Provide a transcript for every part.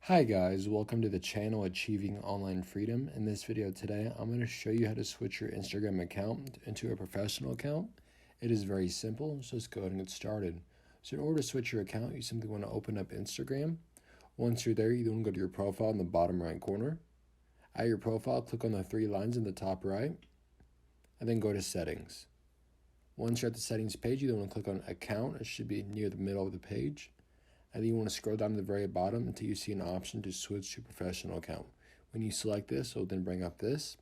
Hi guys, welcome to the channel Achieving Online Freedom. In this video today, I'm going to show you how to switch your Instagram account into a professional account. It is very simple, so let's go ahead and get started. So in order to switch your account, you simply want to open up Instagram. Once you're there, you want to go to your profile in the bottom right corner. At your profile, click on the three lines in the top right, and then go to Settings. Once you're at the Settings page, you want to click on Account. It should be near the middle of the page. And then you want to scroll down to the very bottom until you see an option to switch to professional account. When you select this, it'll then bring up this.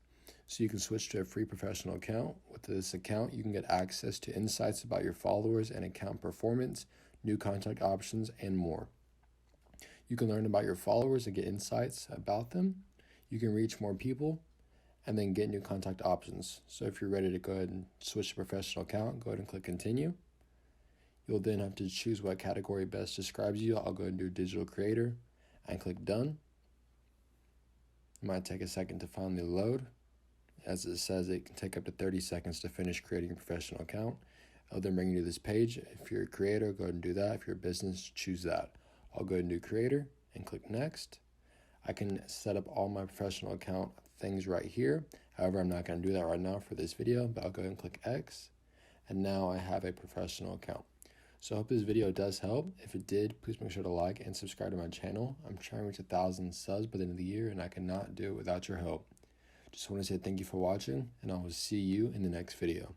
So you can switch to a free professional account. With this account, you can get access to insights about your followers and account performance, new contact options, and more. You can learn about your followers and get insights about them. You can reach more people and then get new contact options. So if you're ready to go ahead and switch to professional account, go ahead and click continue. You'll then have to choose what category best describes you. I'll go ahead and do digital creator and click done. It might take a second to finally load. As it says, it can take up to 30 seconds to finish creating a professional account. I'll then bring you to this page. If you're a creator, go ahead and do that. If you're a business, choose that. I'll go ahead and do creator and click next. I can set up all my professional account things right here. However, I'm not going to do that right now for this video, but I'll go ahead and click X. And now I have a professional account. So I hope this video does help. If it did, please make sure to like and subscribe to my channel. I'm trying to reach 1,000 subs by the end of the year, and I cannot do it without your help. Just want to say thank you for watching, and I will see you in the next video.